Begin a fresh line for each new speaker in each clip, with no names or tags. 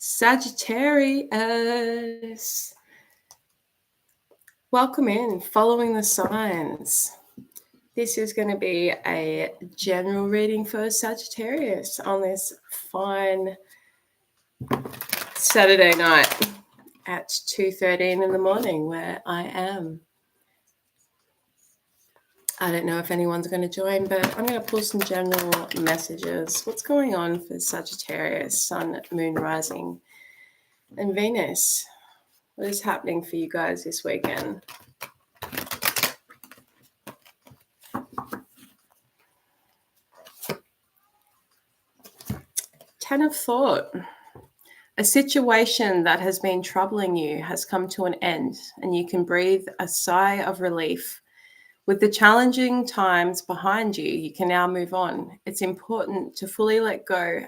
Sagittarius. Welcome in, following the signs. This is going to be a general reading for Sagittarius on this fine Saturday night at 2:13 in the morning where I am. I don't know if anyone's going to join, but I'm going to pull some general messages. What's going on for Sagittarius, Sun, Moon, Rising, and Venus? What is happening for you guys this weekend? Ten of Thought. A situation that has been troubling you has come to an end, and you can breathe a sigh of relief. With the challenging times behind you, you can now move on. It's important to fully let go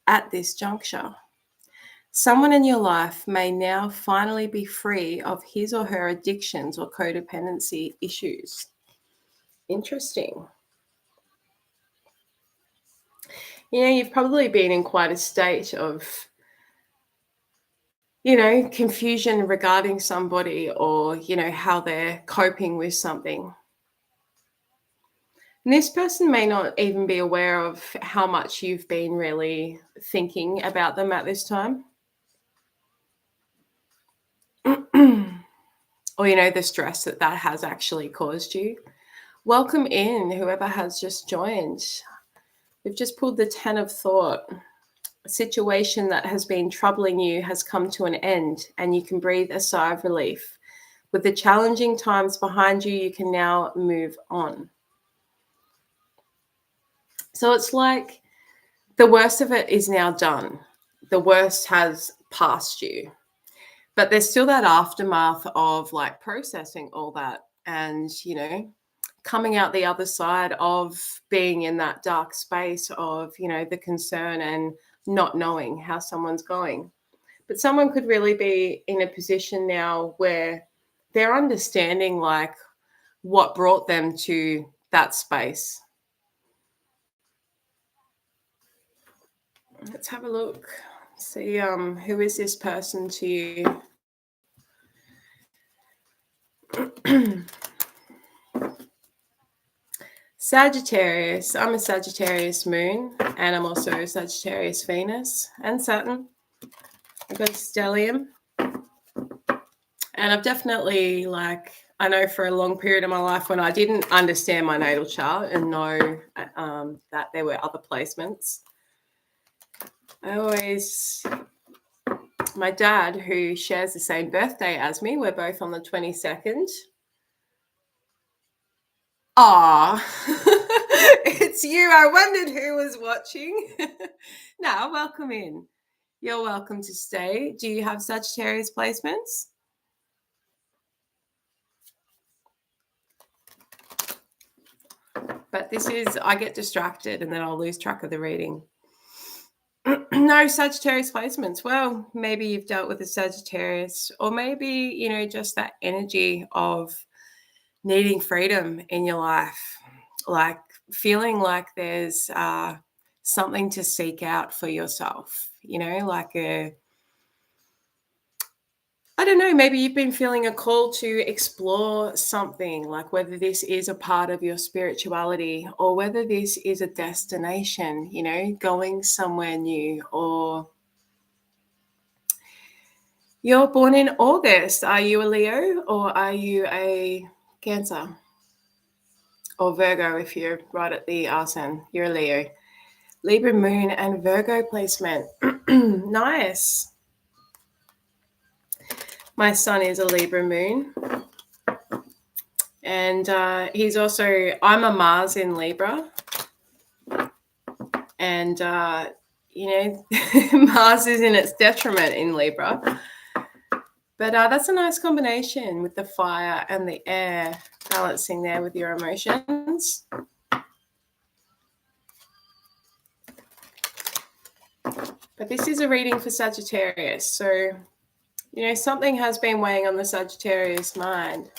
at this juncture. Someone in your life may now finally be free of his or her addictions or codependency issues. Interesting. You've probably been in quite a state of, confusion regarding somebody or, how they're coping with something. And this person may not even be aware of how much you've been really thinking about them at this time. Or, the stress that has actually caused you. Welcome in, whoever has just joined. We've just pulled the 10 of Thought. A situation that has been troubling you has come to an end, and you can breathe a sigh of relief. With the challenging times behind you, you can now move on. So it's like the worst of it is now done. The worst has passed you. But there's still that aftermath of processing all that and, coming out the other side of being in that dark space of, the concern and not knowing how someone's going. But someone could really be in a position now where they're understanding what brought them to that space. Let's have a look. See who is this person to you? Sagittarius. I'm a Sagittarius moon, and I'm also a Sagittarius Venus and Saturn. I've got a stellium. And I've definitely, I know for a long period of my life when I didn't understand my natal chart and know that there were other placements, my dad, who shares the same birthday as me, we're both on the 22nd. It's you. I wondered who was watching. No, welcome in. You're welcome to stay. Do you have Sagittarius placements? But this is, I get distracted and then I'll lose track of the reading. No Sagittarius placements. Well, maybe you've dealt with a Sagittarius, or maybe, just that energy of needing freedom in your life, feeling like there's something to seek out for yourself, I don't know, maybe you've been feeling a call to explore something, whether this is a part of your spirituality or whether this is a destination, going somewhere new. Or you're born in August. Are you a Leo or are you a Cancer? Or Virgo if you're right at the arse end. You're a Leo. Libra moon and Virgo placement. Nice. My son is a Libra moon. And he's also, I'm a Mars in Libra. And, Mars is in its detriment in Libra. But that's a nice combination with the fire and the air balancing there with your emotions. But this is a reading for Sagittarius. So, something has been weighing on the Sagittarius mind.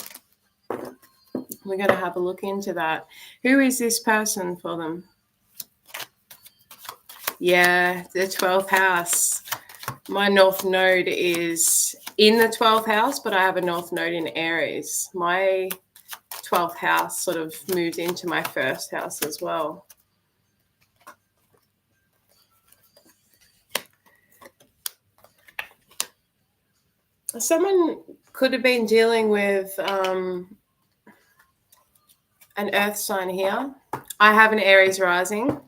We're going to have a look into that. Who is this person for them? Yeah, the 12th house. My North Node is in the 12th house, but I have a North Node in Aries. My 12th house sort of moves into my first house as well. Someone could have been dealing with an earth sign here. I have an Aries rising.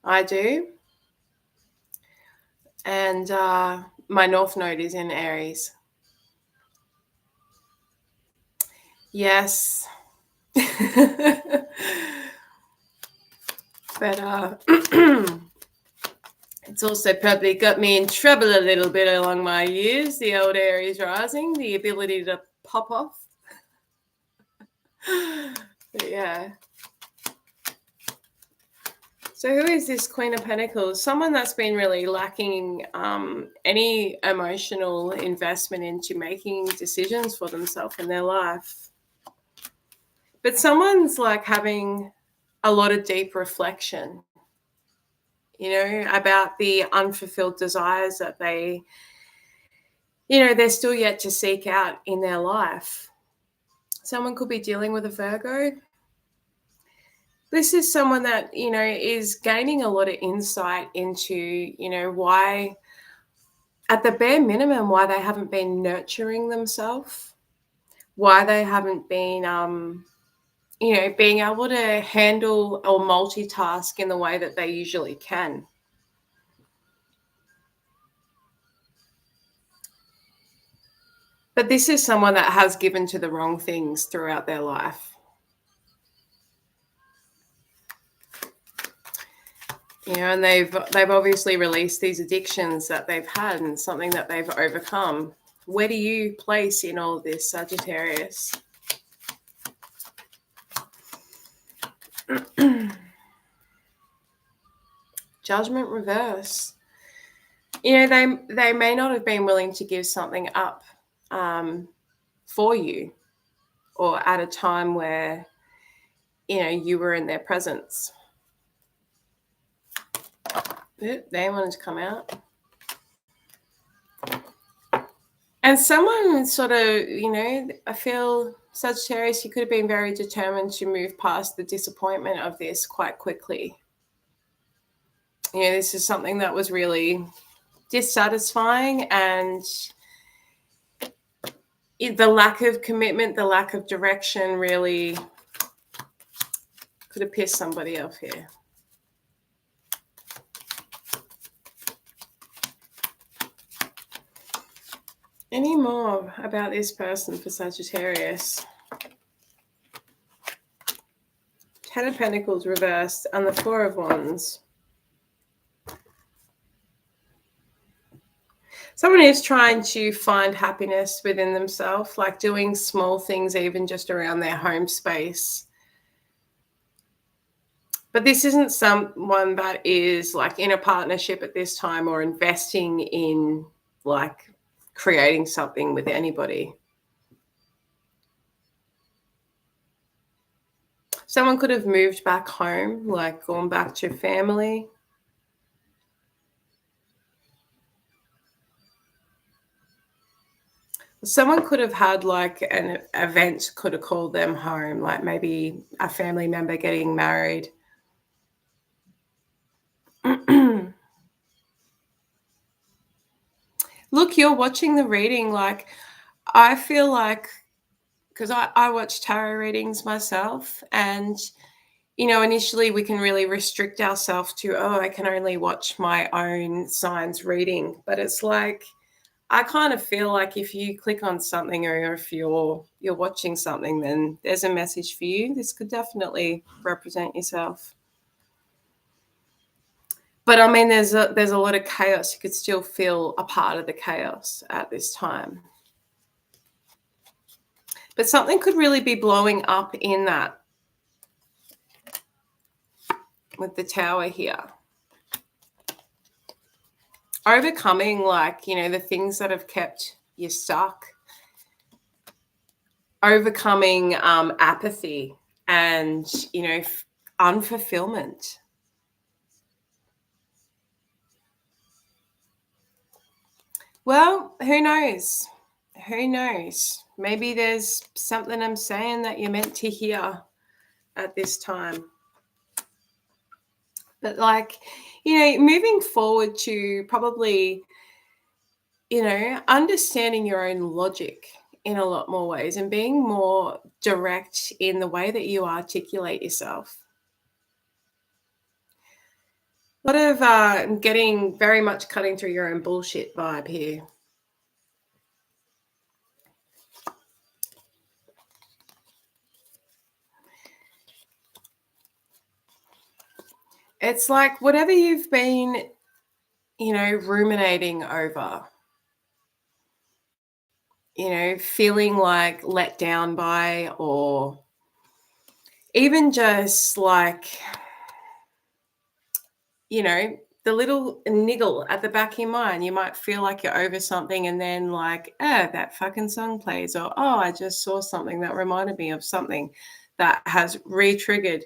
I do. And my North Node is in Aries. Yes. But it's also probably got me in trouble a little bit along my years, the old Aries rising, the ability to pop off. But yeah. So who is this Queen of Pentacles? Someone that's been really lacking any emotional investment into making decisions for themselves in their life. But someone's like having a lot of deep reflection, about the unfulfilled desires that they're still yet to seek out in their life. Someone could be dealing with a Virgo. This is someone that, is gaining a lot of insight into, why, at the bare minimum, why they haven't been nurturing themselves, why they haven't been, being able to handle or multitask in the way that they usually can. But this is someone that has given to the wrong things throughout their life. And they've obviously released these addictions that they've had and something that they've overcome. Where do you place in all of this, Sagittarius? Judgment reverse. They may not have been willing to give something up for you, or at a time where, you were in their presence. They wanted to come out. And someone sort of, I feel, Sagittarius, you could have been very determined to move past the disappointment of this quite quickly. This is something that was really dissatisfying, and the lack of commitment, the lack of direction really could have pissed somebody off here. Any more about this person for Sagittarius? Ten of Pentacles reversed and the Four of Wands. Someone is trying to find happiness within themselves, like doing small things, even just around their home space. But this isn't someone that is like in a partnership at this time or investing in like creating something with anybody. Someone could have moved back home, like gone back to family. Someone could have had like an event, could have called them home, like maybe a family member getting married. Look, you're watching the reading. Like, I feel like, because I watch tarot readings myself, and, initially we can really restrict ourselves to, I can only watch my own signs reading. But it's like, I kind of feel like if you click on something, or if you're watching something, then there's a message for you. This could definitely represent yourself. But I mean, there's a lot of chaos. You could still feel a part of the chaos at this time. But something could really be blowing up in that with the Tower here. Overcoming, like, the things that have kept you stuck. Overcoming apathy and, unfulfillment. Well, who knows? Who knows? Maybe there's something I'm saying that you're meant to hear at this time. But like, moving forward to probably, understanding your own logic in a lot more ways and being more direct in the way that you articulate yourself. A lot of getting very much cutting through your own bullshit vibe here. It's like whatever you've been, ruminating over, feeling like let down by, or even just like, the little niggle at the back of your mind. You might feel like you're over something and then like, that fucking song plays, or, oh, I just saw something that reminded me of something that has re-triggered.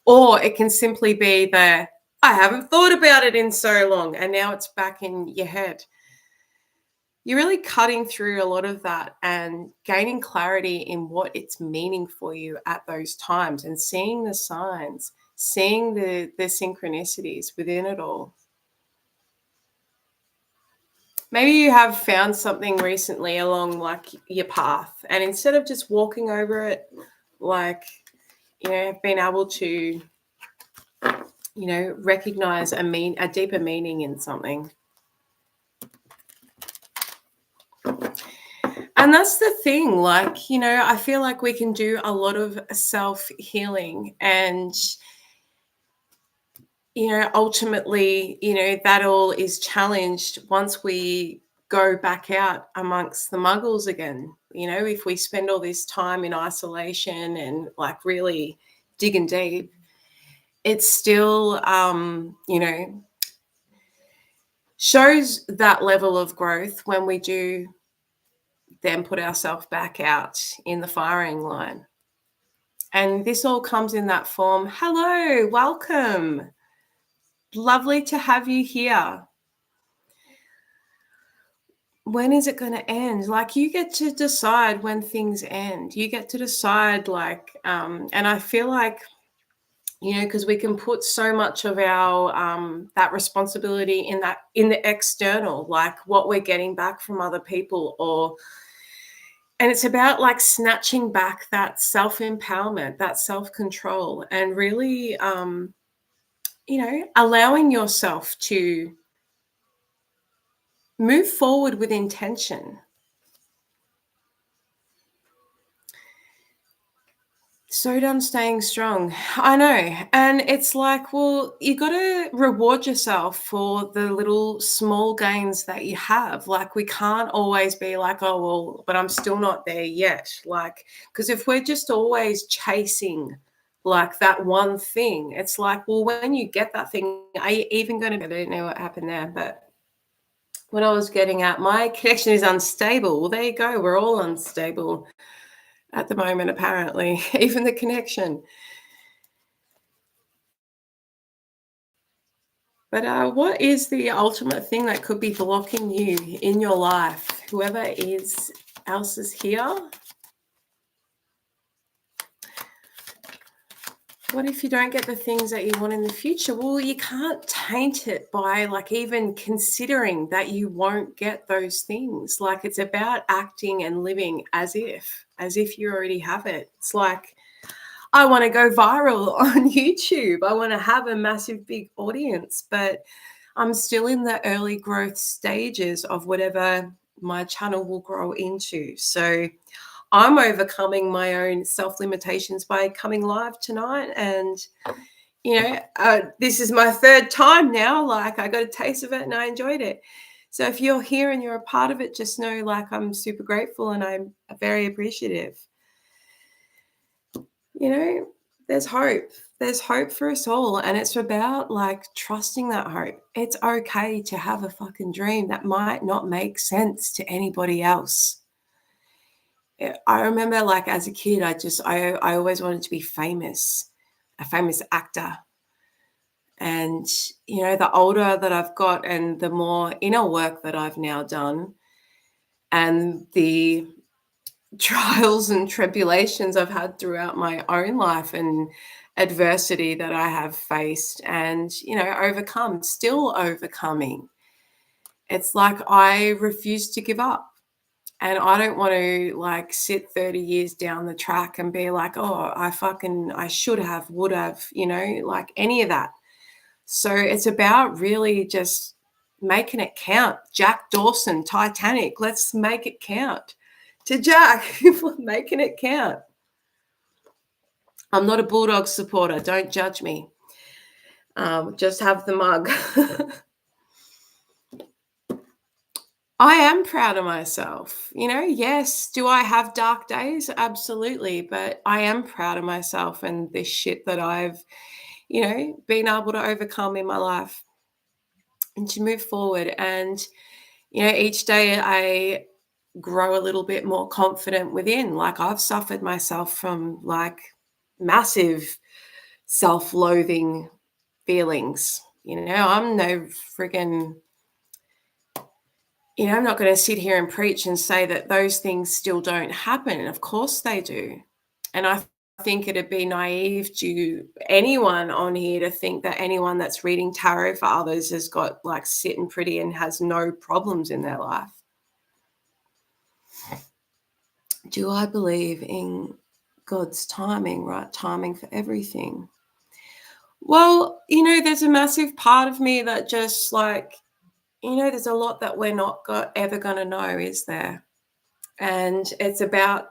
Or it can simply be the, I haven't thought about it in so long, and now it's back in your head. You're really cutting through a lot of that and gaining clarity in what it's meaning for you at those times, and seeing the signs, seeing the synchronicities within it all. Maybe you have found something recently along like your path, and instead of just walking over it, like, being able to, recognize a deeper meaning in something. And that's the thing, like, I feel like we can do a lot of self-healing, and, ultimately, that all is challenged once we go back out amongst the muggles again. If we spend all this time in isolation and like really digging deep, it's still, shows that level of growth when we do then put ourselves back out in the firing line. And this all comes in that form. Hello, welcome. Lovely to have you here. When is it going to end? Like, you get to decide when things end. You get to decide, like, and I feel like, because we can put so much of our that responsibility in the external, like what we're getting back from other people, and it's about like snatching back that self-empowerment, that self-control, and really, allowing yourself to move forward with intention. So done staying strong. I know. And it's like, well, you got to reward yourself for the little small gains that you have. Like, we can't always be like, oh, well, but I'm still not there yet. Like, because if we're just always chasing like that one thing, it's like, well, when you get that thing, are you even going to, I don't know what happened there, but what I was getting at, my connection is unstable. Well, there you go. We're all unstable at the moment, apparently, even the connection. But what is the ultimate thing that could be blocking you in your life? Whoever else is here. What if you don't get the things that you want in the future? Well, you can't taint it by like even considering that you won't get those things. Like, it's about acting and living as if you already have it. It's like, I want to go viral on YouTube. I want to have a massive big audience, but I'm still in the early growth stages of whatever my channel will grow into. So I'm overcoming my own self-limitations by coming live tonight. And, this is my third time now. Like, I got a taste of it and I enjoyed it. So if you're here and you're a part of it, just know, like, I'm super grateful and I'm very appreciative. There's hope. There's hope for us all. And it's about like trusting that hope. It's okay to have a fucking dream that might not make sense to anybody else. I remember, like, as a kid, I always wanted to be famous, a famous actor. And, the older that I've got and the more inner work that I've now done, and the trials and tribulations I've had throughout my own life and adversity that I have faced and, overcome, still overcoming. It's like I refuse to give up. And I don't want to like sit 30 years down the track and be like, oh, I should have, would have, like any of that. So it's about really just making it count. Jack Dawson, Titanic, let's make it count. To Jack, making it count. I'm not a Bulldog supporter. Don't judge me. Just have the mug. I am proud of myself. Yes. Do I have dark days? Absolutely. But I am proud of myself and this shit that I've, been able to overcome in my life and to move forward. And, each day I grow a little bit more confident within. Like I've suffered myself from like massive self-loathing feelings. I'm no friggin', I'm not going to sit here and preach and say that those things still don't happen. Of course they do. And I think it'd be naive to anyone on here to think that anyone that's reading tarot for others has got like sitting pretty and has no problems in their life. Do I believe in God's timing, right? Timing for everything. Well, there's a massive part of me that just like, there's a lot that we're not ever going to know, is there? And it's about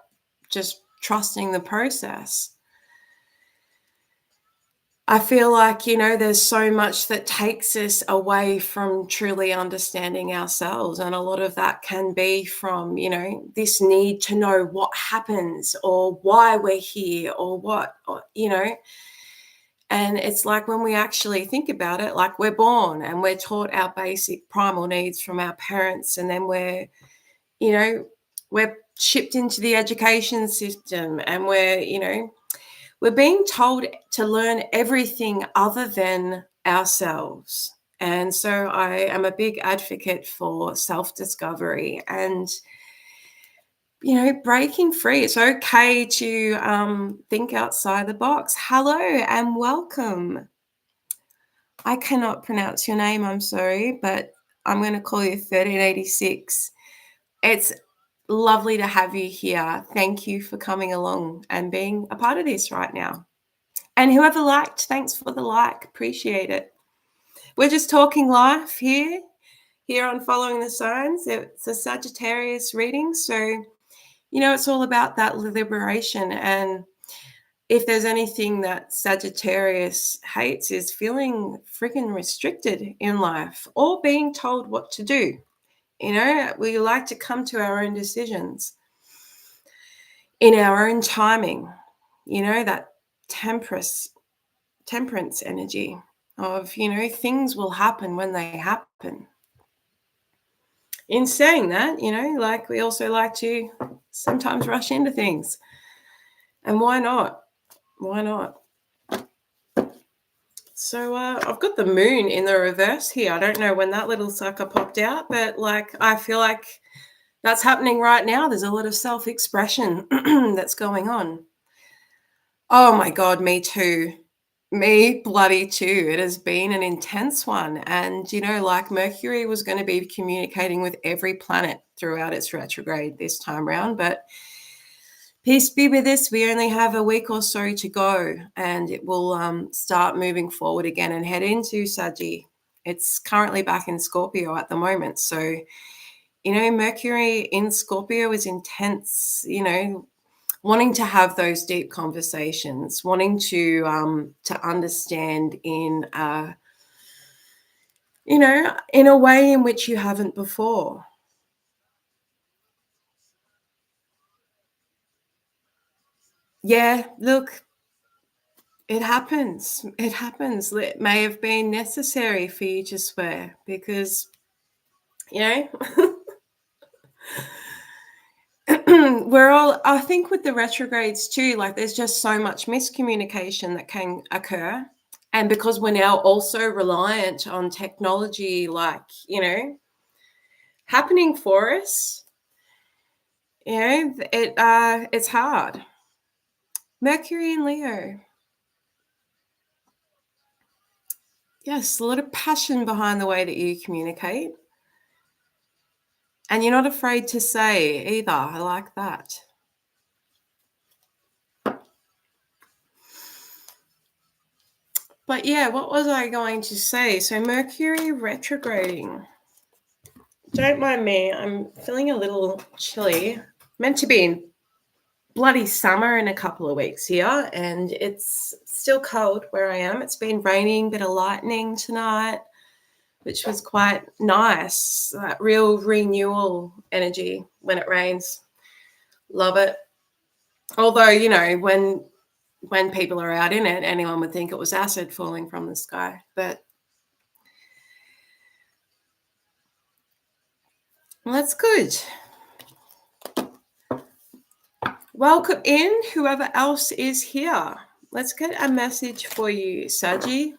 just trusting the process. I feel like, there's so much that takes us away from truly understanding ourselves. And a lot of that can be from, this need to know what happens or why we're here or what, And it's like when we actually think about it, like we're born and we're taught our basic primal needs from our parents. And then we're shipped into the education system and we're being told to learn everything other than ourselves. And so I am a big advocate for self-discovery and, breaking free. It's okay to think outside the box. Hello and welcome. I cannot pronounce your name, I'm sorry, but I'm going to call you 1386. It's lovely to have you here. Thank you for coming along and being a part of this right now. And whoever liked, thanks for the like. Appreciate it. We're just talking life here on Following the Signs. It's a Sagittarius reading. So, it's all about that liberation. And if there's anything that Sagittarius hates is feeling freaking restricted in life or being told what to do. We like to come to our own decisions in our own timing, that temperance energy of, things will happen when they happen. In saying that, like we also like to sometimes rush into things. And why not? Why not? So I've got the moon in the reverse here. I don't know when that little sucker popped out, but like I feel like that's happening right now. There's a lot of self-expression that's going on. Oh my God, me too. Me bloody too. It has been an intense one. And, like Mercury was going to be communicating with every planet throughout its retrograde this time round. But peace be with us. We only have a week or so to go and it will start moving forward again and head into Saggy. It's currently back in Scorpio at the moment. So, Mercury in Scorpio is intense, wanting to have those deep conversations, wanting to understand in a way in which you haven't before. Yeah, look, it happens. It happens. It may have been necessary for you to swear because, we're all, I think with the retrogrades too, like there's just so much miscommunication that can occur. And because we're now also reliant on technology, like, happening for us, it's hard. Mercury in Leo. Yes, a lot of passion behind the way that you communicate. And you're not afraid to say either. I like that. But yeah, what was I going to say? So Mercury retrograding. Don't mind me. I'm feeling a little chilly. Meant to be in bloody summer in a couple of weeks here, and it's still cold where I am. It's been raining, bit of lightning tonight, which was quite nice. That real renewal energy when it rains. Love it. Although, when people are out in it, anyone would think it was acid falling from the sky. But that's good. Welcome in, whoever else is here. Let's get a message for you, Saggy.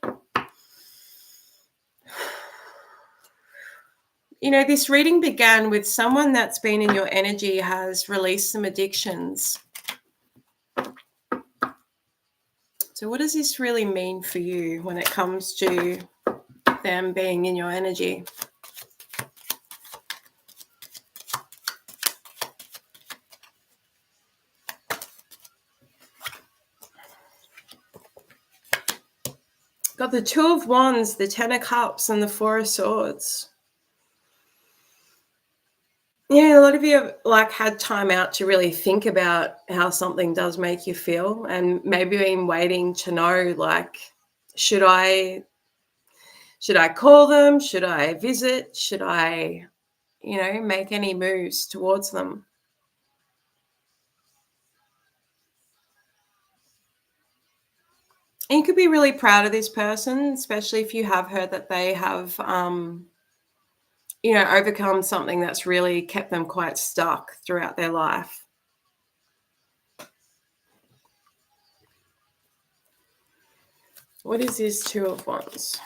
This reading began with someone that's been in your energy has released some addictions. So what does this really mean for you when it comes to them being in your energy? Got the Two of Wands, the Ten of Cups, and the Four of Swords. Yeah, a lot of you have had time out to really think about how something does make you feel, and maybe been waiting to know, should I call them? Should I visit? Should I, make any moves towards them? And you could be really proud of this person, especially if you have heard that they have, overcome something that's really kept them quite stuck throughout their life. What is this Two of Wands?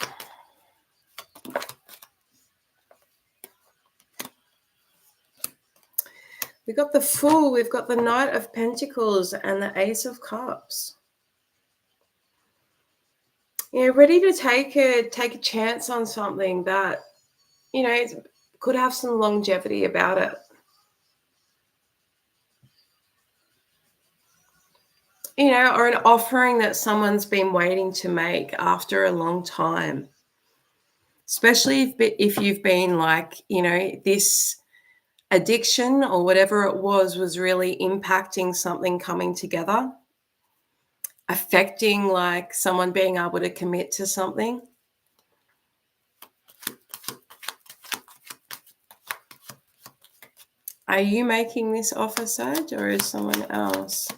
We've got the Fool, we've got the Knight of Pentacles, and the Ace of Cups. Ready to take a chance on something that, could have some longevity about it. Or an offering that someone's been waiting to make after a long time. Especially if you've been this addiction or whatever it was really impacting something coming together, affecting someone being able to commit to something. Are you making this offer, Sag, or is someone else?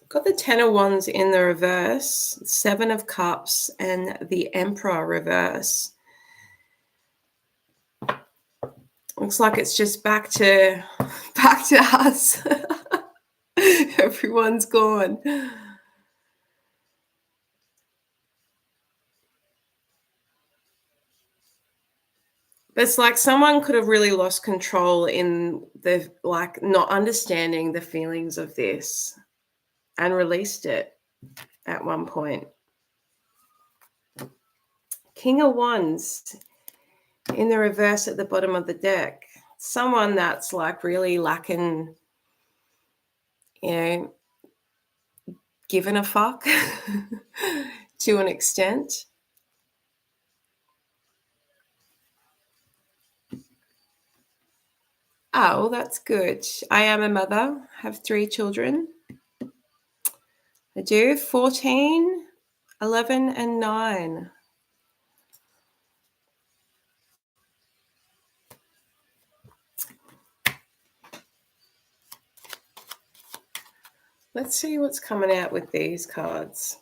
Got the Ten of Wands in the reverse, Seven of Cups, and the Emperor reverse. Looks like it's just back to us. Everyone's gone. But it's like someone could have really lost control in the not understanding the feelings of this and released it at one point. King of Wands in the reverse at the bottom of the deck. Someone that's really lacking, given a fuck to an extent. Oh, that's good. I am a mother, have 3 children. I do. 14, 11, and 9. Let's see what's coming out with these cards.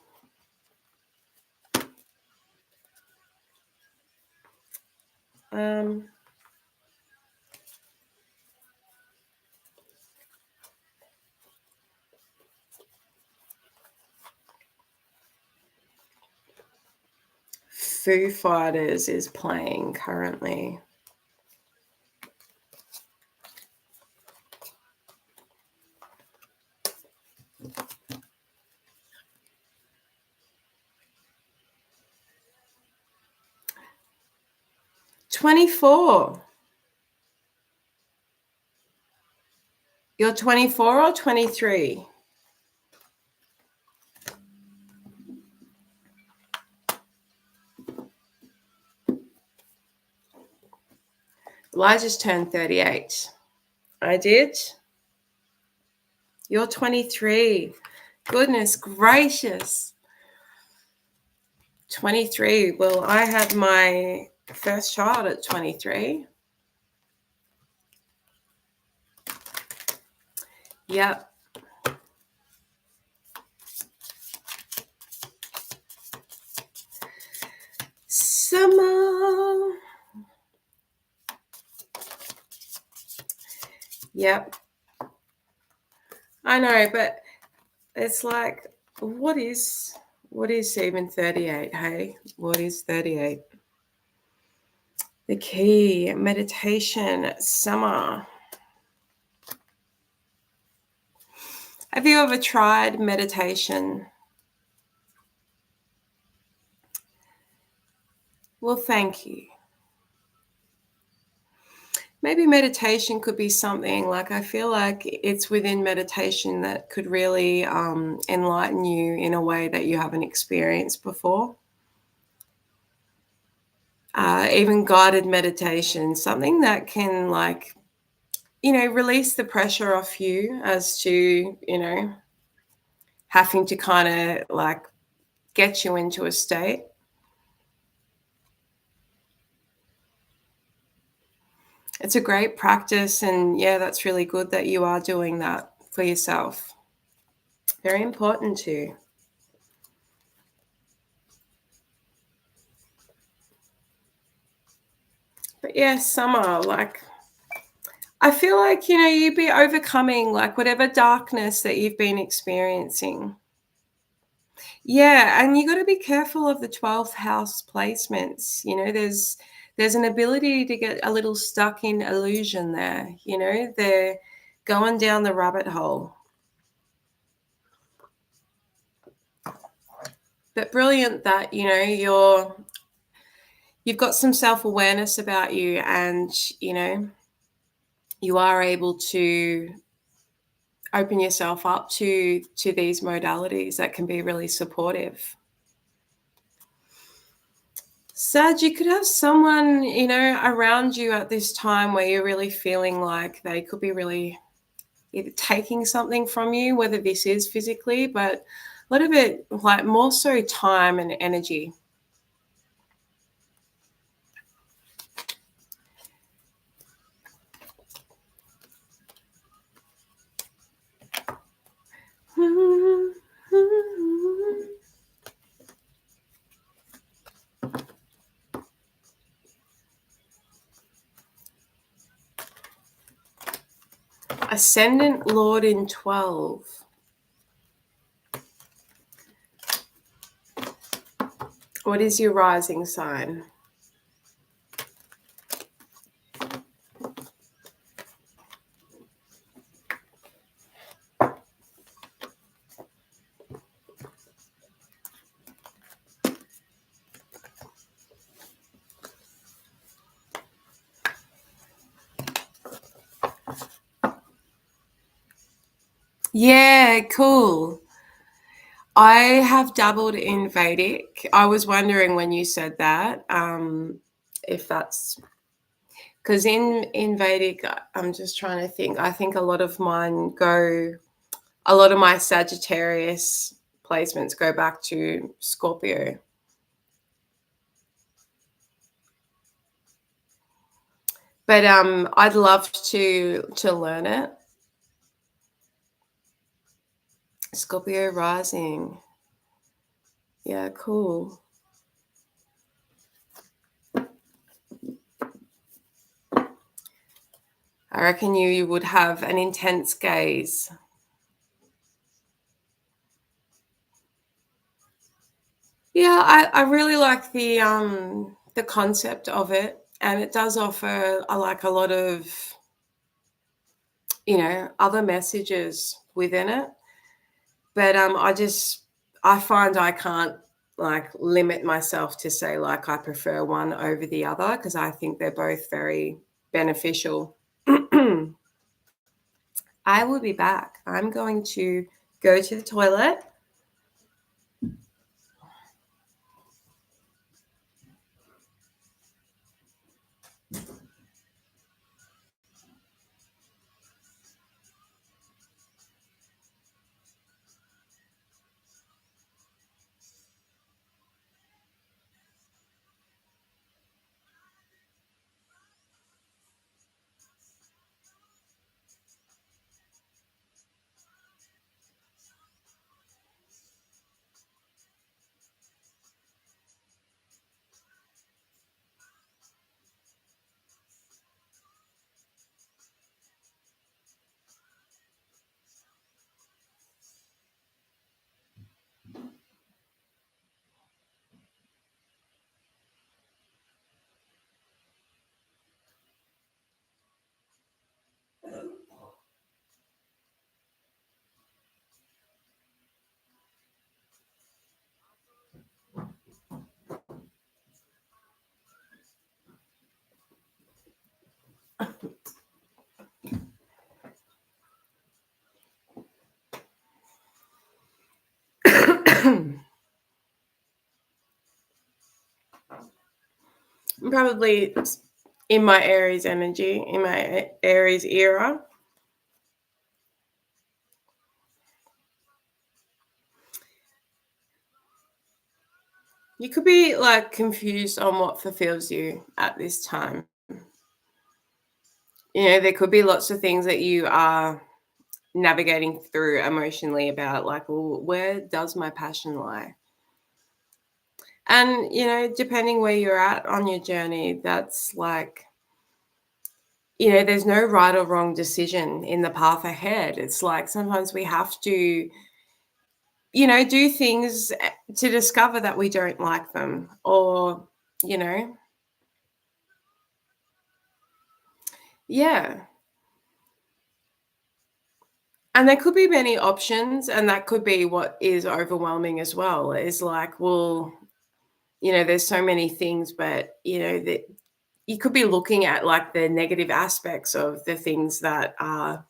Foo Fighters is playing currently. "24." You're 24 or 23? Well, I just turned 38. I did. You're 23. Goodness gracious. 23. Well, I had my first child at 23. Yep. Summer. Yep. I know, but it's like, what is even 38? Hey, what is 38? The key, meditation, summer. Have you ever tried meditation? Well, thank you. Maybe meditation could be something like, I feel like it's within meditation that could really enlighten you in a way that you haven't experienced before. Even guided meditation, something that can, like, release the pressure off you as to, having to kind of like get you into a state. It's a great practice, and yeah, that's really good that you are doing that for yourself. Very important too. But yeah, summer, like, I feel like, you'd be overcoming like whatever darkness that you've been experiencing. Yeah, and you got to be careful of the 12th house placements. There's an ability to get a little stuck in illusion there. They're going down the rabbit hole. But brilliant that, you've got some self-awareness about you, and, you are able to open yourself up to these modalities that can be really supportive. Sag, you could have someone, around you at this time where you're really feeling like they could be really either taking something from you, whether this is physically, but a lot of it, like, more so time and energy. Ascendant Lord in 12. What is your rising sign? Yeah, cool. I have dabbled in Vedic. I was wondering when you said that, if that's because in Vedic, I'm just trying to think. I think a lot of my Sagittarius placements go back to Scorpio. But I'd love to learn it. Scorpio rising. Yeah, cool. I reckon you would have an intense gaze. Yeah, I really like the concept of it, and it does offer like a lot of, other messages within it. But I find I can't like limit myself to say like I prefer one over the other because I think they're both very beneficial. I will be back. I'm going to go to the toilet. I'm probably in my Aries energy, in my Aries era. You could be like confused on what fulfills you at this time. There could be lots of things that you are navigating through emotionally about, like, well, where does my passion lie? And, depending where you're at on your journey, that's like, there's no right or wrong decision in the path ahead. It's like sometimes we have to, do things to discover that we don't like them or, you know, yeah. And there could be many options, and that could be what is overwhelming as well. Is like, well, there's so many things, but that you could be looking at like the negative aspects of the things that are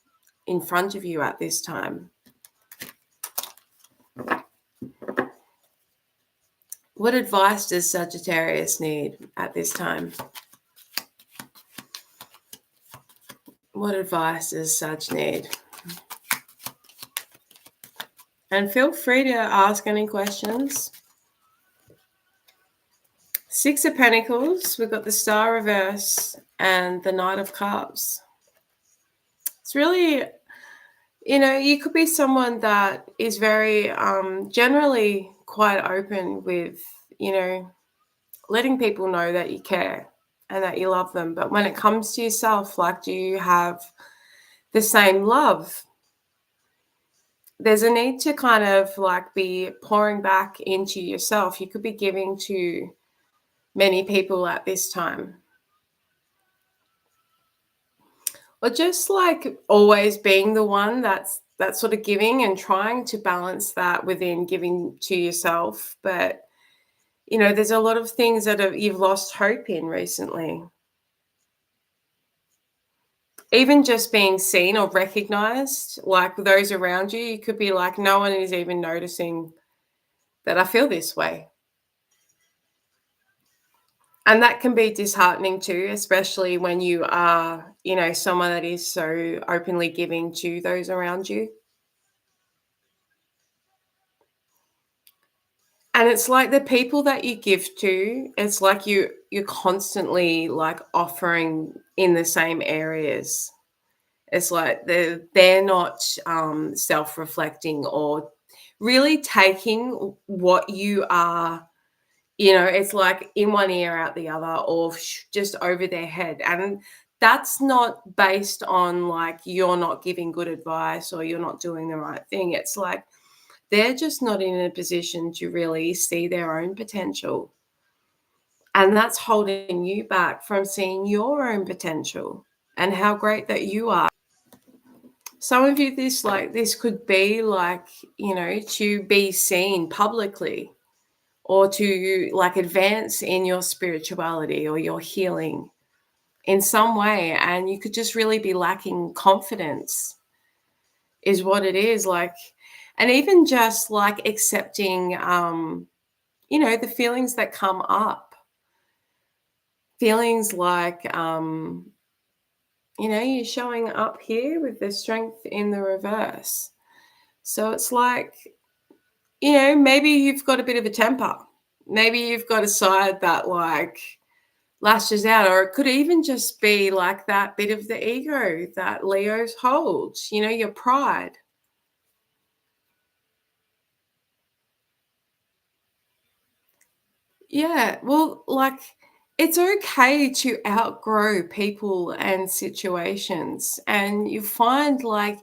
in front of you at this time. What advice does Sagittarius need at this time? What advice does Sag need? And feel free to ask any questions. Six of Pentacles, we've got the Star reverse and the Knight of Cups. It's really, you could be someone that is very generally quite open with, letting people know that you care and that you love them. But when it comes to yourself, like, do you have the same love? There's a need to kind of like be pouring back into yourself. You could be giving to many people at this time. Or just like always being the one that's sort of giving and trying to balance that within giving to yourself. But there's a lot of things that you've lost hope in recently. Even just being seen or recognized, like those around you, you could be like, no one is even noticing that I feel this way. And that can be disheartening too, especially when you are, someone that is so openly giving to those around you. And it's like the people that you give to, it's like you're constantly like offering in the same areas. It's like they're not self-reflecting or really taking what you are. It's like in one ear out the other, or just over their head. And that's not based on like you're not giving good advice or you're not doing the right thing. It's like they're just not in a position to really see their own potential. And that's holding you back from seeing your own potential and how great that you are. Some of you, this could be like, to be seen publicly or to like advance in your spirituality or your healing in some way. And you could just really be lacking confidence, is what it is. Like, and even just like accepting, the feelings that come up, feelings like, you're showing up here with the strength in the reverse. So it's like, maybe you've got a bit of a temper. Maybe you've got a side that like lashes out, or it could even just be like that bit of the ego that Leo's holds, your pride. Yeah, well, like it's okay to outgrow people and situations. And you find like,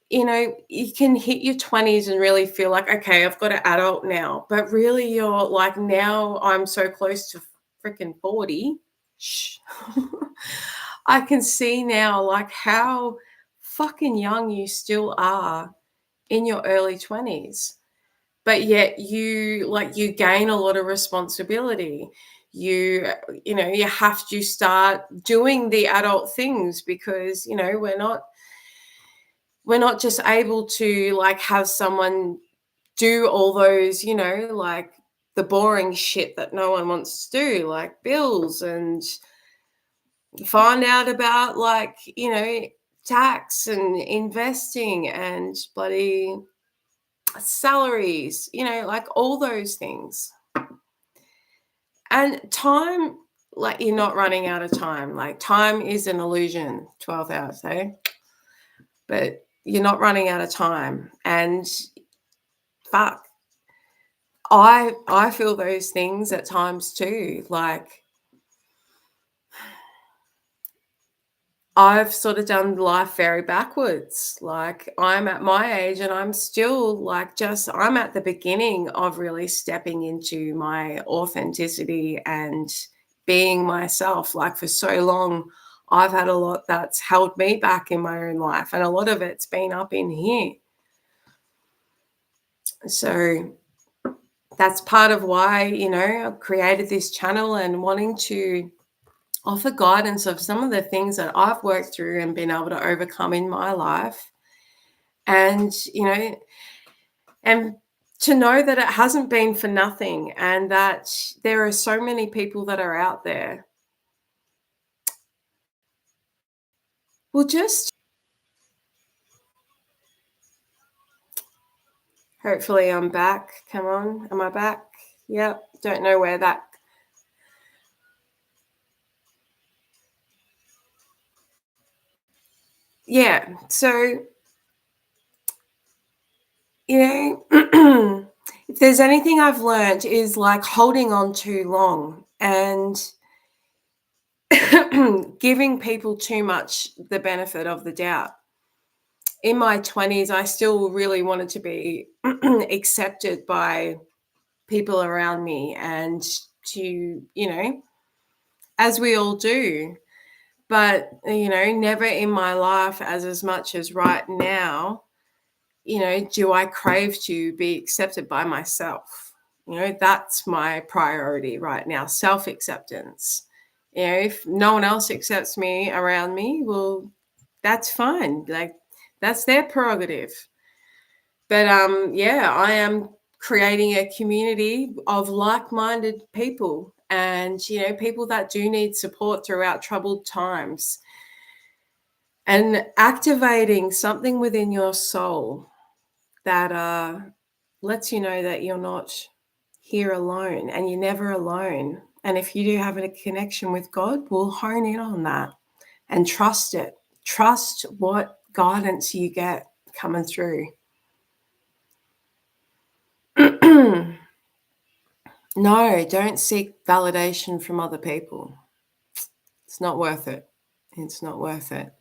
you can hit your 20s and really feel like, okay, I've got an adult now. But really, you're like, now I'm so close to freaking 40. Shh. I can see now, like, how fucking young you still are in your early 20s. But yet you gain a lot of responsibility. You have to start doing the adult things because, we're not just able to like have someone do all those, like the boring shit that no one wants to do, like bills and find out about like, tax and investing and bloody salaries, like all those things. And time, like you're not running out of time. Like time is an illusion, 12 hours, eh? But you're not running out of time. And fuck, I feel those things at times too. Like I've sort of done life very backwards. Like I'm at my age and I'm still like I'm at the beginning of really stepping into my authenticity and being myself. Like for so long, I've had a lot that's held me back in my own life, and a lot of it's been up in here. So that's part of why, I've created this channel and wanting to offer guidance of some of the things that I've worked through and been able to overcome in my life. And, and to know that it hasn't been for nothing and that there are so many people that are out there. Well, just hopefully I'm back. Come on. Am I back? Yep. Don't know where that. Yeah. So, if there's anything I've learned is like holding on too long and giving people too much the benefit of the doubt. In my 20s, I still really wanted to be accepted by people around me and to, as we all do. But, never in my life as much as right now, do I crave to be accepted by myself. That's my priority right now, self-acceptance. If no one else accepts me around me, well, that's fine. Like that's their prerogative. But yeah, I am creating a community of like-minded people and people that do need support throughout troubled times, and activating something within your soul that lets you know that you're not here alone and you're never alone. And if you do have a connection with God, we'll hone in on that and trust it. Trust what guidance you get coming through. No, don't seek validation from other people. It's not worth it. It's not worth it.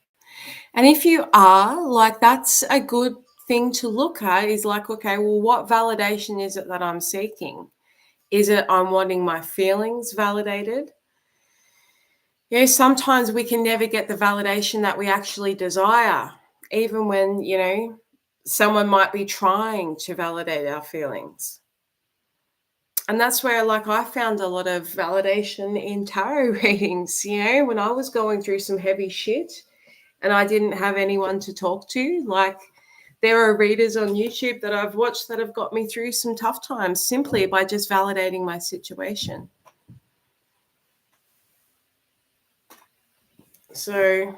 And if you are, like, that's a good thing to look at is like, okay, well, what validation is it that I'm seeking? Is it I'm wanting my feelings validated? Sometimes we can never get the validation that we actually desire, even when, someone might be trying to validate our feelings. And that's where, like, I found a lot of validation in tarot readings, when I was going through some heavy shit and I didn't have anyone to talk to. Like, there are readers on YouTube that I've watched that have got me through some tough times simply by just validating my situation. So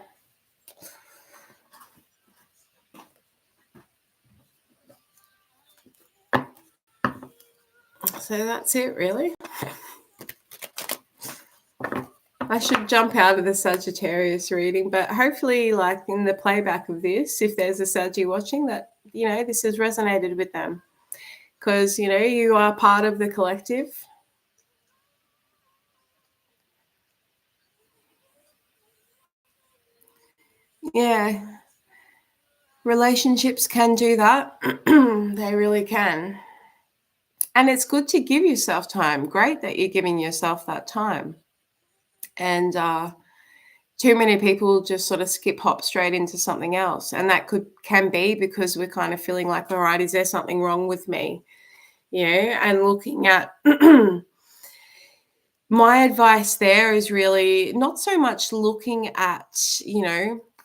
that's it, really. I should jump out of the Sagittarius reading, but hopefully, like, in the playback of this, if there's a Saggy watching, that, this has resonated with them. Because, you are part of the collective. Yeah. Relationships can do that. They really can. And it's good to give yourself time. Great that you're giving yourself that time. And too many people just sort of hop straight into something else. And that can be because we're kind of feeling like, all right, is there something wrong with me? And looking at my advice there is really not so much looking at,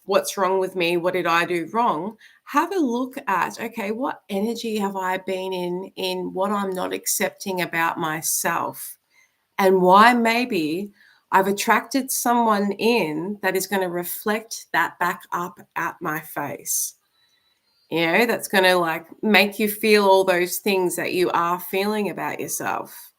what's wrong with me? What did I do wrong? Have a look at, okay, what energy have I been in what I'm not accepting about myself, and why maybe I've attracted someone in that is going to reflect that back up at my face. That's going to, like, make you feel all those things that you are feeling about yourself.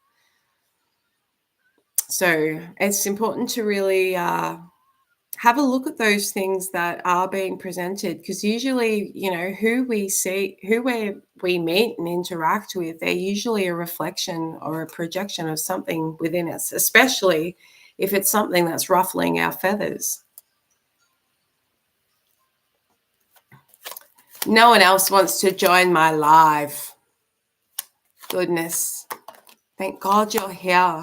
So it's important to really have a look at those things that are being presented, because usually, who we see, we meet and interact with, they're usually a reflection or a projection of something within us, especially if it's something that's ruffling our feathers. No one else wants to join my live. Goodness. Thank God you're here.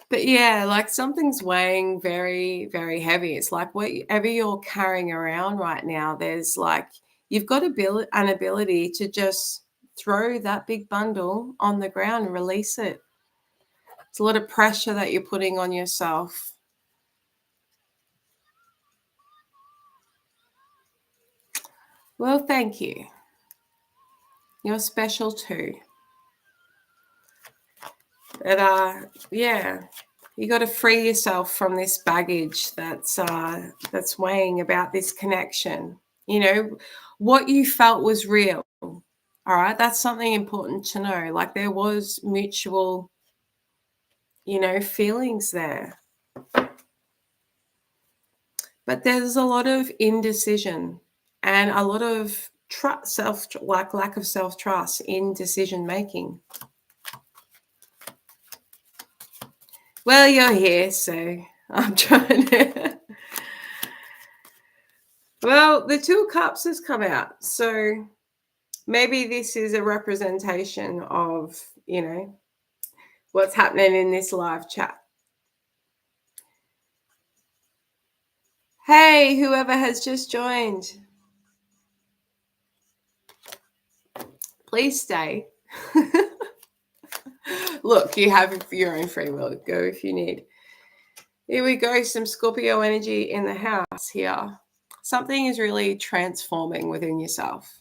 But yeah, like, something's weighing very, very heavy. It's like whatever you're carrying around right now, there's, like, you've got an ability to just throw that big bundle on the ground and release it. It's a lot of pressure that you're putting on yourself. Well, thank you. You're special too. But yeah, you got to free yourself from this baggage that's weighing about this connection. What you felt was real. All right, that's something important to know. Like, there was mutual, feelings there. But there's a lot of indecision and a lot of lack of self-trust in decision making. Well, you're here, so I'm trying to. Well, the Two of Cups has come out, so maybe this is a representation of, what's happening in this live chat. Hey, whoever has just joined, please stay. Look, you have your own free will. Go if you need. Here we go. Some Scorpio energy in the house here. Something is really transforming within yourself.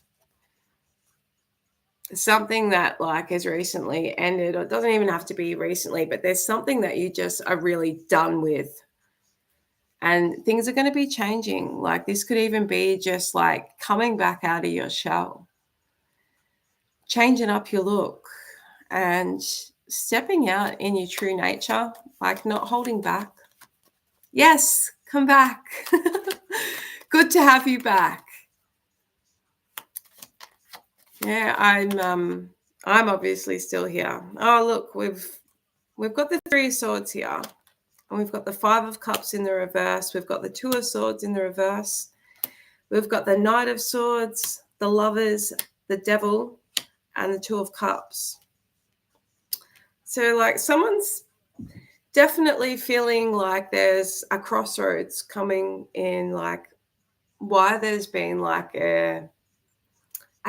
Something that, like, has recently ended, or it doesn't even have to be recently, but there's something that you just are really done with. And things are going to be changing. Like, this could even be just like coming back out of your shell, changing up your look, and stepping out in your true nature, like, not holding back. Yes, come back. Good to have you back. Yeah, I'm obviously still here. Oh, look, we've got the Three of Swords here. And we've got the Five of Cups in the reverse. We've got the Two of Swords in the reverse. We've got the Knight of Swords, the Lovers, the Devil, and the Two of Cups. So like someone's definitely feeling like there's a crossroads coming in, like why there's been like a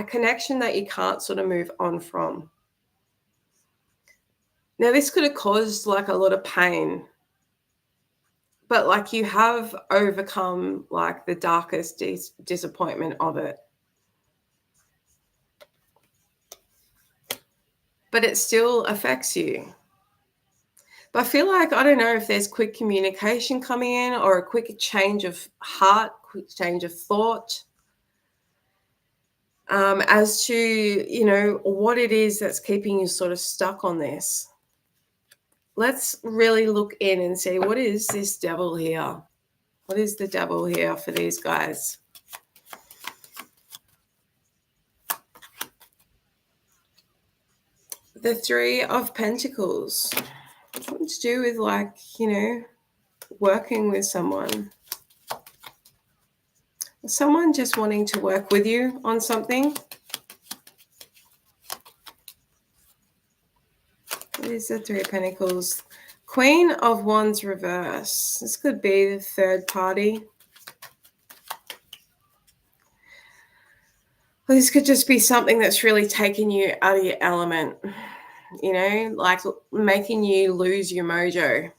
connection that you can't sort of move on from. Now, this could have caused like a lot of pain, but like you have overcome like the darkest disappointment of it. But it still affects you. But I feel like, I don't know if there's quick communication coming in or a quick change of heart, quick change of thought as to, you know, what it is that's keeping you sort of stuck on this. Let's really look in and see, what is this devil here? What is the devil here for these guys? The Three of Pentacles. Something to do with like, you know, working with someone. Someone just wanting to work with you on something. What is the Three of Pentacles? Queen of Wands reverse. This could be the third party. Well, this could just be something that's really taking you out of your element, you know, like making you lose your mojo.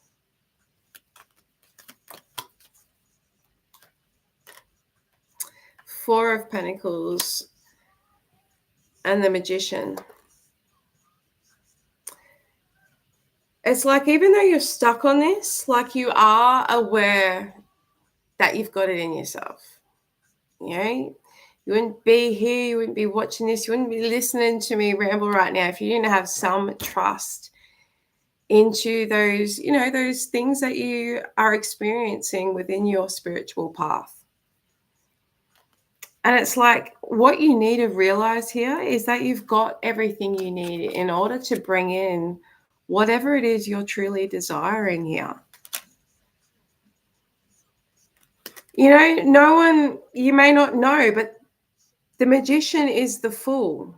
Four of Pentacles and the Magician. It's like, even though you're stuck on this, like you are aware that you've got it in yourself. You know, you wouldn't be here, you wouldn't be watching this, you wouldn't be listening to me ramble right now if you didn't have some trust into those, you know, those things that you are experiencing within your spiritual path. And it's like, what you need to realize here is that you've got everything you need in order to bring in whatever it is you're truly desiring here. You know, no one, you may not know, but the Magician is the Fool.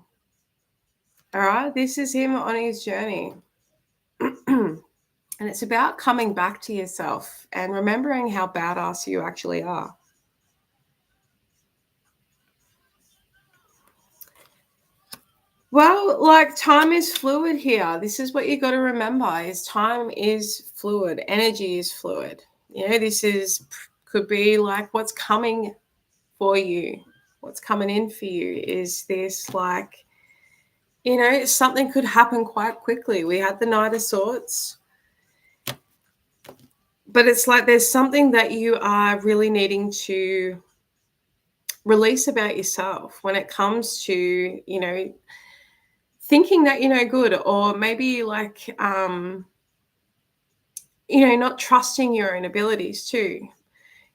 All right, this is him on his journey. And it's about coming back to yourself and remembering how badass you actually are. Well, like, time is fluid here. This is what you got to remember, is time is fluid. Energy is fluid. You know, this could be like what's coming for you. What's coming in for you is this, like, you know, something could happen quite quickly. We had the Knight of Swords. But it's like there's something that you are really needing to release about yourself when it comes to, you know, thinking that you're no good, or maybe like, you know, not trusting your own abilities too.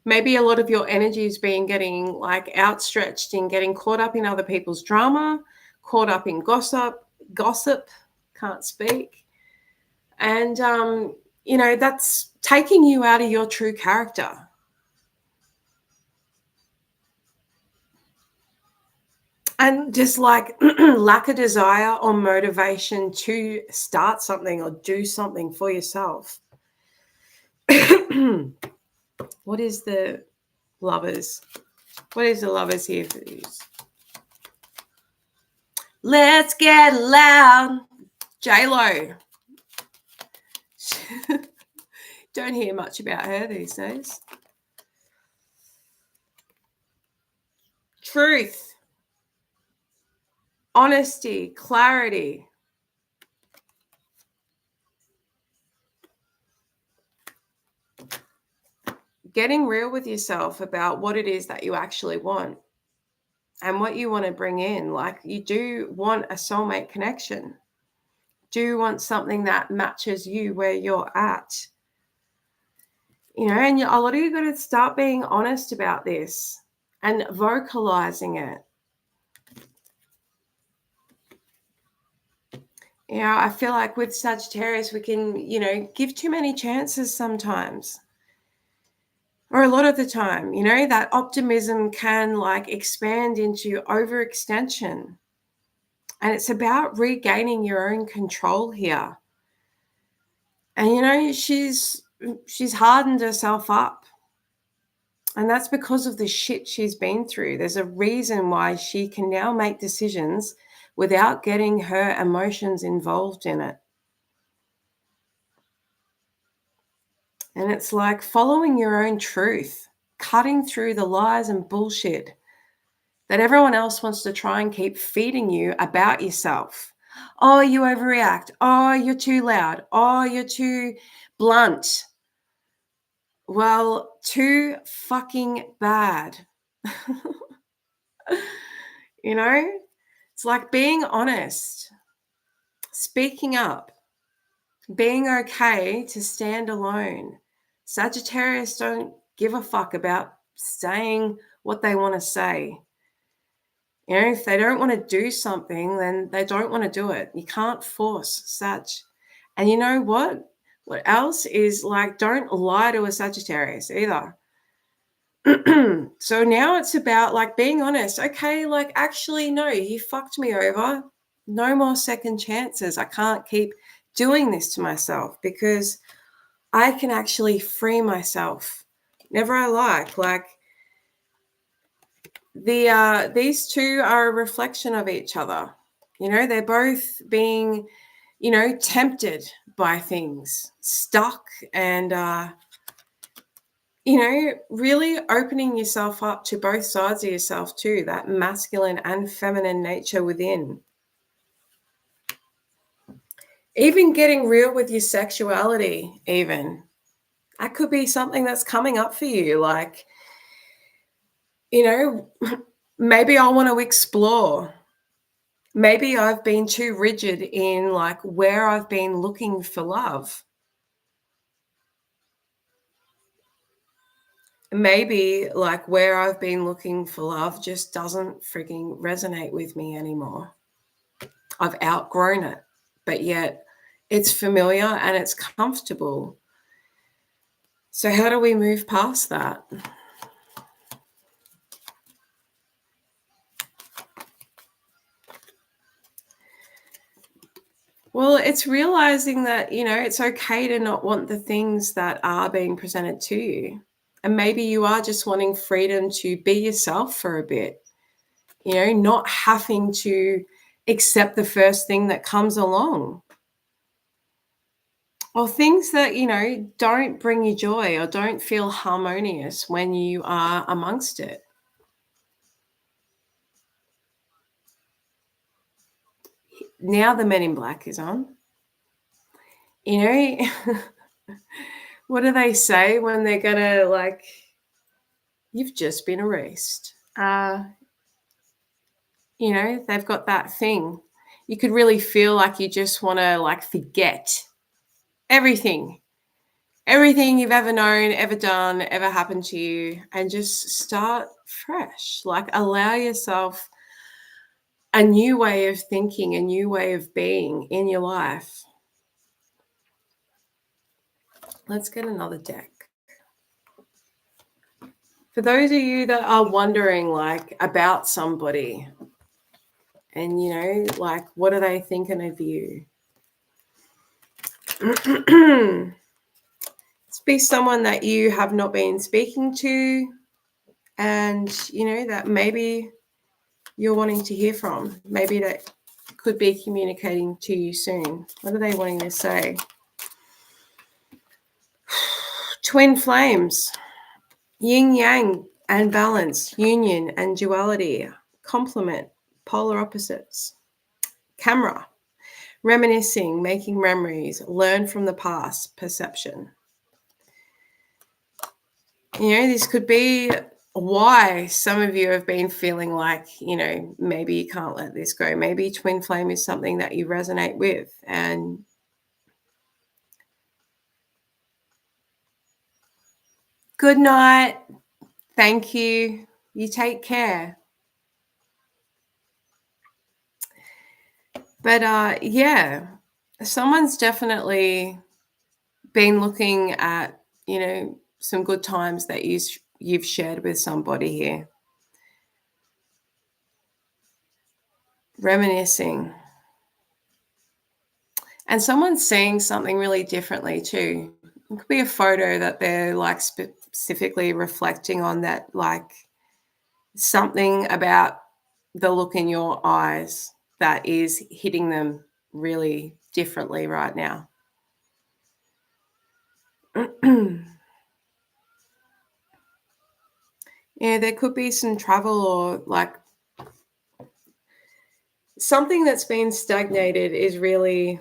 Maybe a lot of your energy has been getting like outstretched in getting caught up in other people's drama, caught up in gossip, can't speak. And, you know, that's taking you out of your true character. And just like lack of desire or motivation to start something or do something for yourself. What is the Lovers? What is the Lovers here for these? Let's get loud. J-Lo. Don't hear much about her these days. Truth. Honesty, clarity. Getting real with yourself about what it is that you actually want and what you want to bring in. Like, you do want a soulmate connection. Do you want something that matches you where you're at? You know, and a lot of you got to start being honest about this and vocalizing it. I feel like with Sagittarius, we can, give too many chances sometimes. Or a lot of the time, that optimism can like expand into overextension. And it's about regaining your own control here. And she's hardened herself up. And that's because of the shit she's been through. There's a reason why she can now make decisions without getting her emotions involved in it. And it's like following your own truth, cutting through the lies and bullshit that everyone else wants to try and keep feeding you about yourself. Oh, you overreact. Oh, you're too loud. Oh, you're too blunt. Well, too fucking bad. It's like being honest, speaking up, being okay to stand alone. Sagittarius don't give a fuck about saying what they want to say. If they don't want to do something, then they don't want to do it. You can't force Sag. And you know what? What else is like, don't lie to a Sagittarius either. So now it's about like being honest. Okay, like actually, no, you fucked me over. No more second chances. I can't keep doing this to myself because I can actually free myself. Never I like these two are a reflection of each other. They're both being, tempted by things, stuck, and really opening yourself up to both sides of yourself too, that masculine and feminine nature within. Even getting real with your sexuality, even. That could be something that's coming up for you. Like, maybe I want to explore. Maybe I've been too rigid in like where I've been looking for love. Maybe like where I've been looking for love just doesn't freaking resonate with me anymore. I've outgrown it, but yet it's familiar and it's comfortable. So how do we move past that? Well, it's realizing that, it's okay to not want the things that are being presented to you. And maybe you are just wanting freedom to be yourself for a bit, not having to accept the first thing that comes along. Or things that, don't bring you joy or don't feel harmonious when you are amongst it. Now the Men in Black is on. What do they say when they're gonna like, you've just been erased? They've got that thing. You could really feel like you just want to like forget everything you've ever known, ever done, ever happened to you, and just start fresh. Like allow yourself a new way of thinking, a new way of being in your life. Let's get another deck. For those of you that are wondering like about somebody and like what are they thinking of you? Be someone that you have not been speaking to and that maybe you're wanting to hear from. Maybe that could be communicating to you soon. What are they wanting to say? Twin flames, yin yang and balance, union and duality, complement, polar opposites, camera, reminiscing, making memories, learn from the past, perception. This could be why some of you have been feeling like, maybe you can't let this go. Maybe twin flame is something that you resonate with. And good night. Thank you. You take care. But yeah, someone's definitely been looking at, some good times that you've shared with somebody here. Reminiscing. And someone's seeing something really differently too. It could be a photo that they're like specifically reflecting on, that like something about the look in your eyes that is hitting them really differently right now. Yeah, there could be some travel, or like something that's been stagnated is really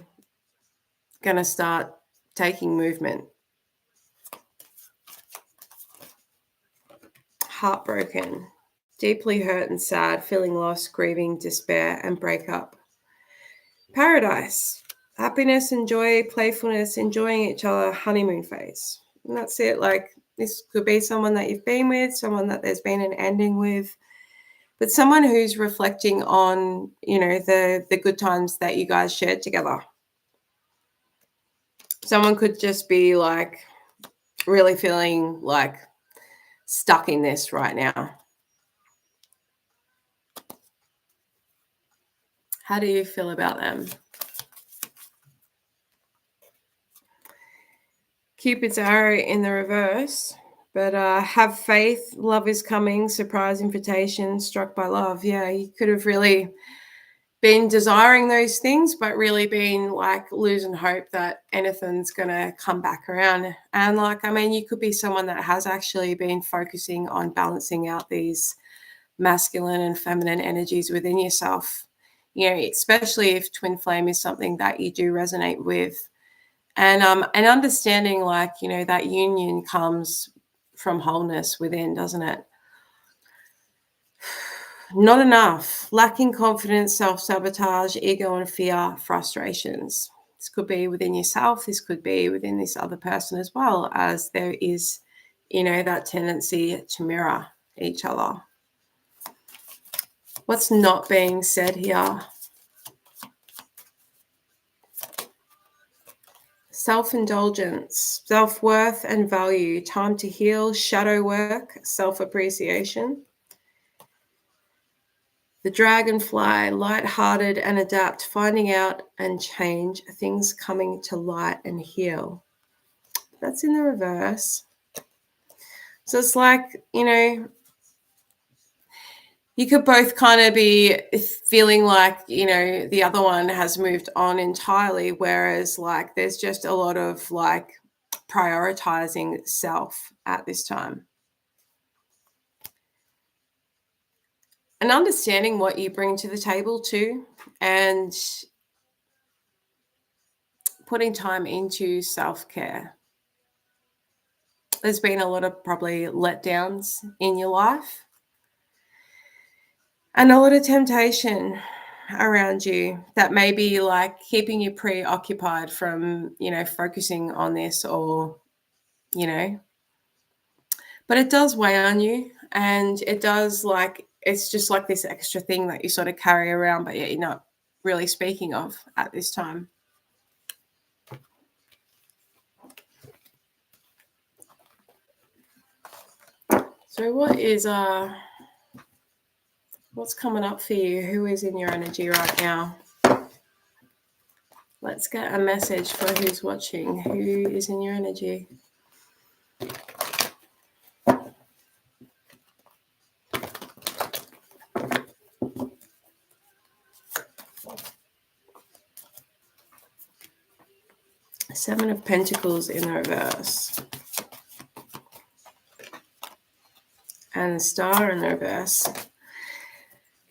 going to start taking movement. Heartbroken, deeply hurt and sad, feeling lost, grieving, despair, and breakup. Paradise, happiness and joy, playfulness, enjoying each other, honeymoon phase. And that's it. Like, this could be someone that you've been with, someone that there's been an ending with, but someone who's reflecting on, the good times that you guys shared together. Someone could just be like really feeling like stuck in this right now. How do you feel about them? Cupid's arrow in the reverse, but have faith, love is coming, surprise invitation, struck by love. Yeah, you could have really been desiring those things, but really been like losing hope that anything's going to come back around. And you could be someone that has actually been focusing on balancing out these masculine and feminine energies within yourself, especially if twin flame is something that you do resonate with. And understanding that union comes from wholeness within, doesn't it? Not enough, lacking confidence, self-sabotage, ego and fear, frustrations. This could be within yourself. This could be within this other person as well, as there is, that tendency to mirror each other. What's not being said here? Self-indulgence, self-worth and value, time to heal, shadow work, self-appreciation. The dragonfly, light-hearted and adapt, finding out and change, things coming to light and heal. That's in the reverse. So it's like, you could both kind of be feeling like, the other one has moved on entirely, whereas like there's just a lot of like prioritizing self at this time. And understanding what you bring to the table too, and putting time into self-care. There's been a lot of probably letdowns in your life and a lot of temptation around you that may be like keeping you preoccupied from, focusing on this, or, but it does weigh on you, and it does it's just like this extra thing that you sort of carry around, but yet you're not really speaking of at this time. So what's coming up for you? Who is in your energy right now? Let's get a message for who's watching. Who is in your energy? Seven of Pentacles in the reverse. And the Star in the reverse.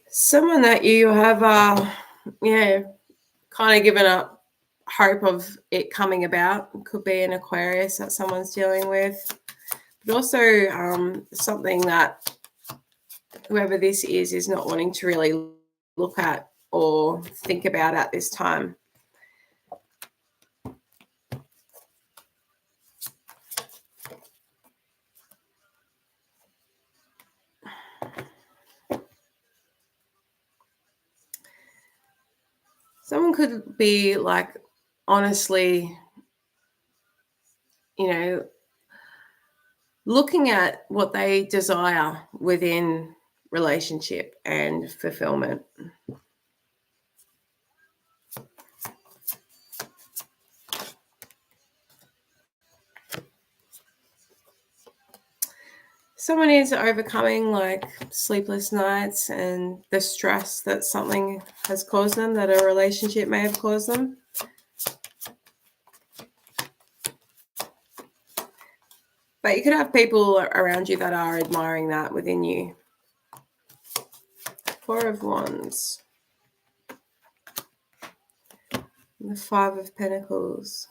Someone that you have, kind of given up hope of it coming about. It could be an Aquarius that someone's dealing with, but also something that whoever this is not wanting to really look at or think about at this time. Someone could be like honestly, you know, looking at what they desire within relationship and fulfillment. Someone is overcoming like sleepless nights and the stress that something has caused them, that a relationship may have caused them. But you could have people around you that are admiring that within you. Four of Wands. And the Five of Pentacles.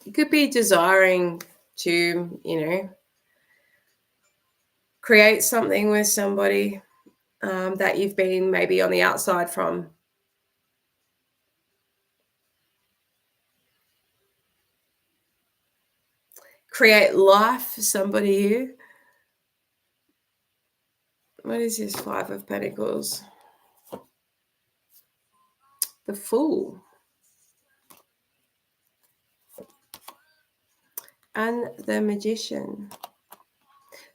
You could be desiring to, create something with somebody that you've been maybe on the outside from. Create life for somebody here. What is this Five of Pentacles? The Fool. And the Magician.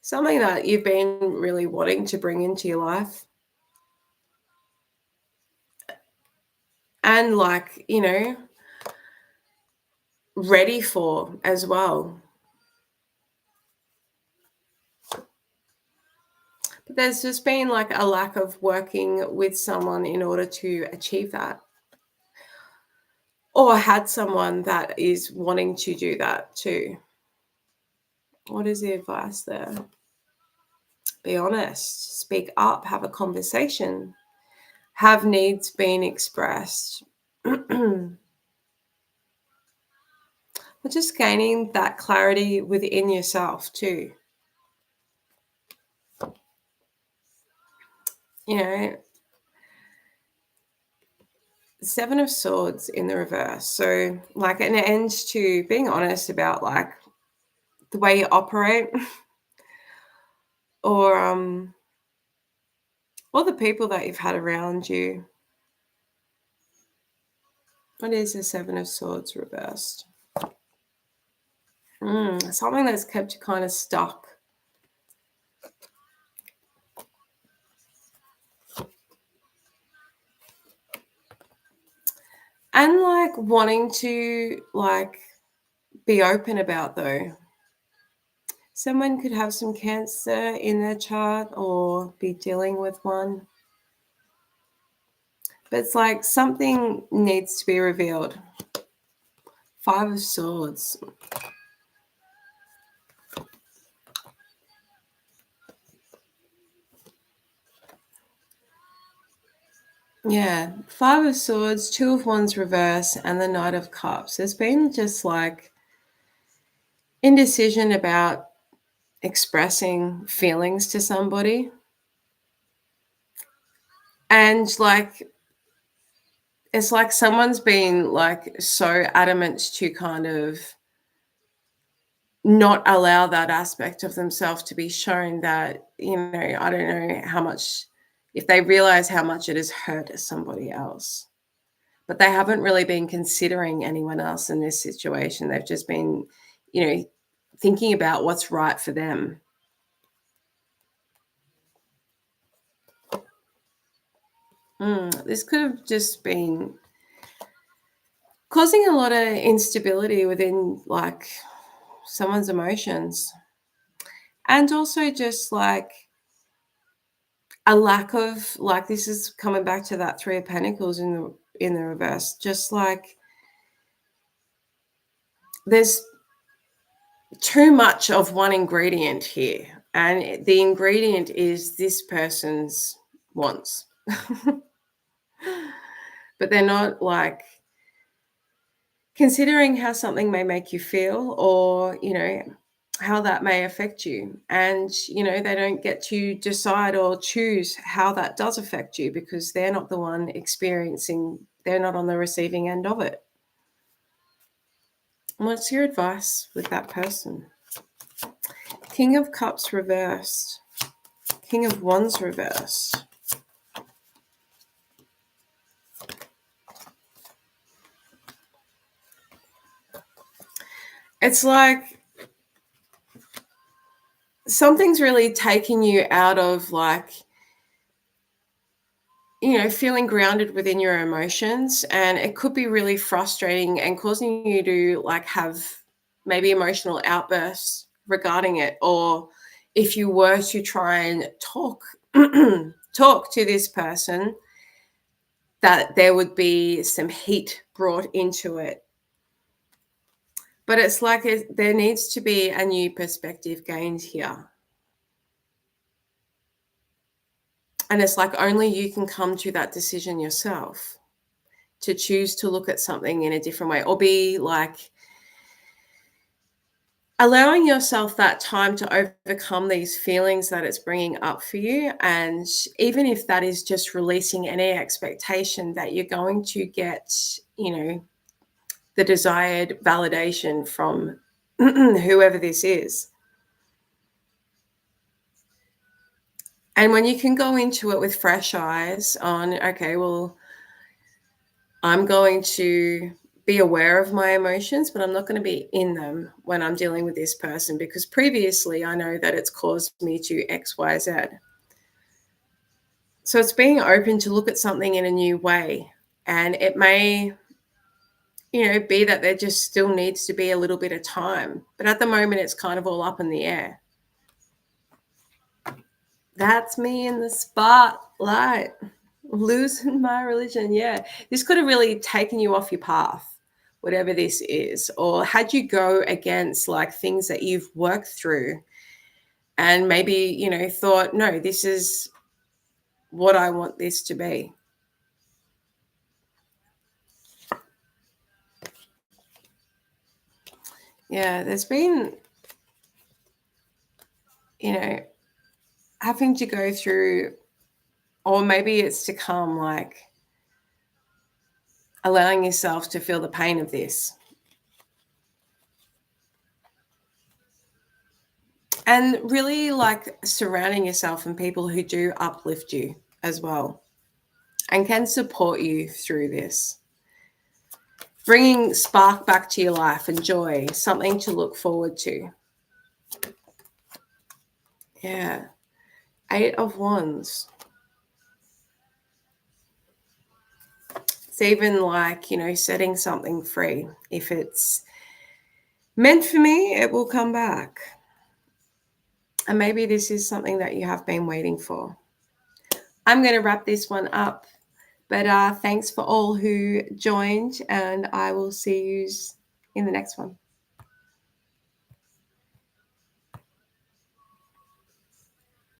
Something that you've been really wanting to bring into your life. And like, ready for as well. But there's just been like a lack of working with someone in order to achieve that. Or had someone that is wanting to do that too. What is the advice there? Be honest, speak up, have a conversation, have needs being expressed. But just gaining that clarity within yourself too. Seven of Swords in the reverse. So like an end to being honest about like the way you operate or the people that you've had around you. What is the Seven of Swords reversed? Something that's kept you kind of stuck. And like wanting to like be open about though. Someone could have some Cancer in their chart or be dealing with one. But it's like something needs to be revealed. Five of Swords. Yeah, Five of Swords, Two of Wands reverse, and the Knight of Cups. There's been just like indecision about expressing feelings to somebody. And like, it's like someone's been like so adamant to kind of not allow that aspect of themselves to be shown that, I don't know how much, if they realize how much it has hurt somebody else. But they haven't really been considering anyone else in this situation. They've just been, thinking about what's right for them. This could have just been causing a lot of instability within like someone's emotions. And also just like a lack of, like, this is coming back to that Three of Pentacles in the reverse. Just like there's too much of one ingredient here, and the ingredient is this person's wants. But they're not like considering how something may make you feel or, how that may affect you. And, they don't get to decide or choose how that does affect you because they're not the one experiencing, they're not on the receiving end of it. What's your advice with that person? King of Cups reversed. King of Wands reversed. It's like something's really taking you out of like, feeling grounded within your emotions. And it could be really frustrating and causing you to like have maybe emotional outbursts regarding it. Or if you were to try and talk, talk to this person, that there would be some heat brought into it. But it's like there needs to be a new perspective gained here. And it's like only you can come to that decision yourself, to choose to look at something in a different way, or be like allowing yourself that time to overcome these feelings that it's bringing up for you. And even if that is just releasing any expectation that you're going to get, the desired validation from whoever this is. And when you can go into it with fresh eyes on, okay, well, I'm going to be aware of my emotions, but I'm not going to be in them when I'm dealing with this person, because previously I know that it's caused me to X, Y, Z. So it's being open to look at something in a new way. And it may, be that there just still needs to be a little bit of time. But at the moment, it's kind of all up in the air. That's me in the spotlight, losing my religion. Yeah, this could have really taken you off your path, whatever this is, or had you go against like things that you've worked through and maybe, thought, no, this is what I want this to be. Yeah, there's been, having to go through, or maybe it's to come, like allowing yourself to feel the pain of this. And really like surrounding yourself and people who do uplift you as well and can support you through this. Bringing spark back to your life and joy, something to look forward to. Yeah. 8 of Wands. It's even like, setting something free. If it's meant for me, it will come back. And maybe this is something that you have been waiting for. I'm going to wrap this one up. But thanks for all who joined, and I will see you in the next one.